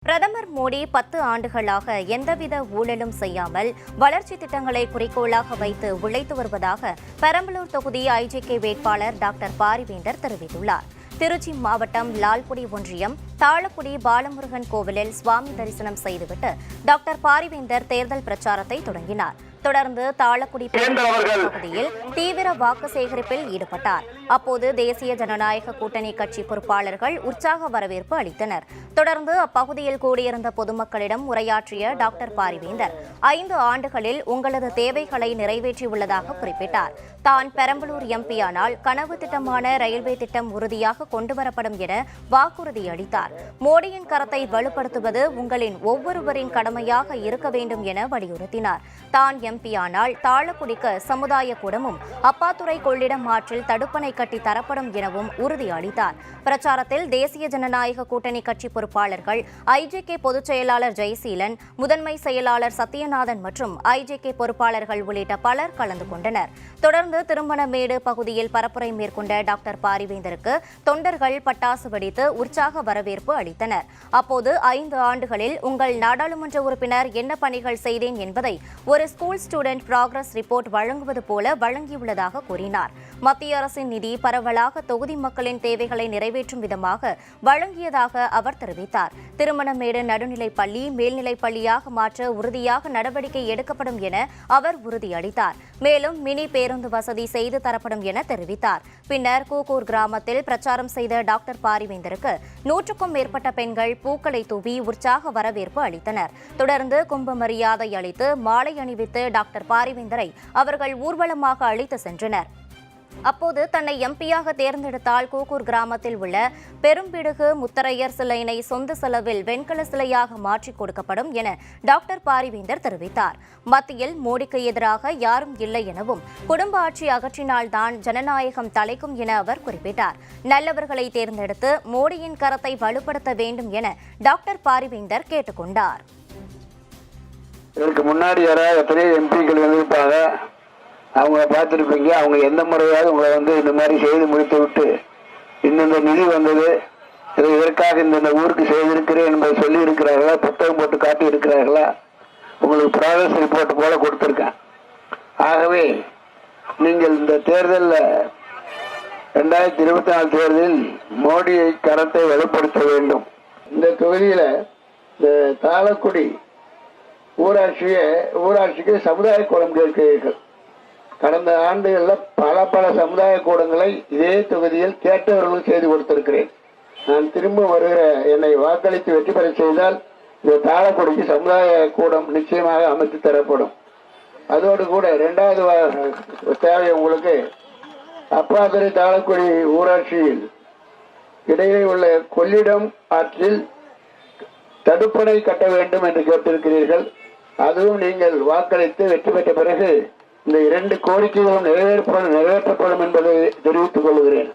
பிரதமர் மோடி 10 ஆண்டுகளாக எந்தவித ஊழலும் செய்யாமல் வளர்ச்சி திட்டங்களை குறிக்கோளாக வைத்து உழைத்து வருவதாக பெரம்பலூர் தொகுதி ஐஜேகே வேட்பாளர் டாக்டர் பாரிவேந்தர் தெரிவித்துள்ளார். திருச்சி மாவட்டம் லால்குடி ஒன்றியம் தாளக்குடி பாலமுருகன் கோவிலில் சுவாமி தரிசனம் செய்துவிட்டு டாக்டர் பாரிவேந்தர் தேர்தல் பிரச்சாரத்தை தொடங்கினார். தொடர்ந்து தாளக்குடி பகுதியில் தீவிர வாக்கு சேகரிப்பில் ஈடுபட்டார். அப்போது தேசிய ஜனநாயக கூட்டணி கட்சி பொறுப்பாளர்கள் உற்சாக வரவேற்பு அளித்தனர். தொடர்ந்து அப்பகுதியில் கூடியிருந்த பொதுமக்களிடம் உரையாற்றிய டாக்டர் பாரிவேந்தர் 5 ஆண்டுகளில் உங்களது தேவைகளை நிறைவேற்றியுள்ளதாக குறிப்பிட்டார். தான் பெரம்பலூர் எம்பியானால் கனவு திட்டமான ரயில்வே திட்டம் உறுதியாக கொண்டுவரப்படும் என வாக்குறுதி அளித்தார். மோடியின் கரத்தை வலுப்படுத்துவது உங்களின் ஒவ்வொருவரின் கடமையாக இருக்க வேண்டும் என வலியுறுத்தினார். தான் எம்பியானால் தாளக்குடிக்கு சமுதாய கூடமும் அப்பாத்துறை கொள்ளிடம் ஆற்றில் தடுப்பணை கட்டி தரப்படும் எனவும் உறுதி அளித்தார். பிரச்சாரத்தில் தேசிய ஜனநாயக கூட்டணி கட்சி பொறுப்பாளர்கள், ஐஜேகே பொதுச் செயலாளர் ஜெயசீலன், முதன்மை செயலாளர் சத்யநாதன் மற்றும் ஐஜேகே பொறுப்பாளர்கள் உள்ளிட்ட பலர் கலந்து கொண்டனர். தொடர்ந்து திருமணமேடு பகுதியில் பரப்புரை மேற்கொண்ட டாக்டர் பாரிவேந்தருக்கு தொண்டர்கள் பட்டாசு வெடித்து உற்சாக வரவேற்பு அளித்தனர். அப்போது 5 ஆண்டுகளில் உங்கள் நாடாளுமன்ற உறுப்பினர் என்ன பணிகள் செய்தேன் என்பதை ஒரு ஸ்கூல் ஸ்டூடெண்ட் ப்ராக்ரஸ் ரிப்போர்ட் வழங்குவது போல வழங்கியுள்ளதாக கூறினார். மத்திய அரசின் நிதி பரவலாக தொகுதி மக்களின் தேவைகளை நிறைவேற்றும் விதமாக வழங்கியதாக அவர் தெரிவித்தார். திருமணமேடு நடுநிலைப் பள்ளி மேல்நிலைப் பள்ளியாக மாற்ற உறுதியாக நடவடிக்கை எடுக்கப்படும் என அவர் உறுதியளித்தார். மேலும் மினி பேருந்து வசதி செய்து தரப்படும் என தெரிவித்தார். பின்னர் கூக்கூர் கிராமத்தில் பிரச்சாரம் செய்த டாக்டர் பாரிவேந்தருக்கு 100க்கும் மேற்பட்ட பெண்கள் பூக்களை தூவி உற்சாக வரவேற்பு அளித்தனர். தொடர்ந்து கும்ப மரியாதை அளித்து மாலை அணிவித்து டாக்டர் பாரிவேந்தரை அவர்கள் ஊர்வலமாக அழைத்து சென்றனர். அப்போது தன்னை எம்பியாக தேர்ந்தெடுத்தால் கூக்கூர் கிராமத்தில் உள்ள பெரும்பிடுகு முத்தரையர் சிலையினை சொந்த செலவில் வெண்கல சிலையாக மாற்றிக் கொடுக்கப்படும் என டாக்டர் பாரிவேந்தர் தெரிவித்தார். மத்தியில் மோடிக்கு எதிராக யாரும் இல்லை எனவும் குடும்ப ஆட்சி அகற்றினால்தான் ஜனநாயகம் தலைக்கும் என அவர் குறிப்பிட்டார். நல்லவர்களை தேர்ந்தெடுத்து மோடியின் கரத்தை வலுப்படுத்த வேண்டும் என டாக்டர் பாரிவேந்தர் கேட்டுக் கொண்டார். இதற்கு முன்னாடி எத்தனையோ எம்பிக்கள் வந்திருப்பாங்க, அவங்கள பார்த்துருப்பீங்க. அவங்க எந்த முறையாவது உங்களை இந்த மாதிரி செய்து முடித்து விட்டு இந்த நிதி வந்தது, இதற்காக இந்த ஊருக்கு செய்திருக்கிறேன் என்பதை சொல்லி இருக்கிறார்களா, புத்தகம் போட்டு காட்டி இருக்கிறார்களா, உங்களுக்கு ப்ராக்ரஸ் ரிப்போர்ட் போல கொடுத்துருக்கேன். ஆகவே நீங்கள் இந்த தேர்தலில் 2024 தேர்தலில் மோடியை கரத்தை வலுப்படுத்த வேண்டும். இந்த தொகுதியில் இந்த தாளக்குடி ஊராட்சிக்கு சமுதாய கூடம் கேட்கிறீர்கள். கடந்த ஆண்டுகளில் பல சமுதாய கூடங்களை இதே தொகுதியில் கேட்டவர்களும் செய்து கொடுத்திருக்கிறேன். நான் திரும்ப வருகிற என்னை வாக்களித்து வெற்றி பெற செய்தால் இந்த தாளக்குடிக்கு சமுதாய கூடம் நிச்சயமாக அமைத்து தரப்படும். அதோடு கூட 2வது தேவை உங்களுக்கு அப்பாத்துறை தாளக்குடி ஊராட்சியில் இடையே உள்ள கொள்ளிடம் ஆற்றில் தடுப்பணை கட்ட வேண்டும் என்று கேட்டிருக்கிறீர்கள். அதுவும் நீங்கள் வாக்களித்து வெற்றி பெற்ற பிறகு இந்த 2 கோரிக்கைகளும் நிறைவேற்றப்படும் என்பதை தெரிவித்துக் கொள்கிறேன்.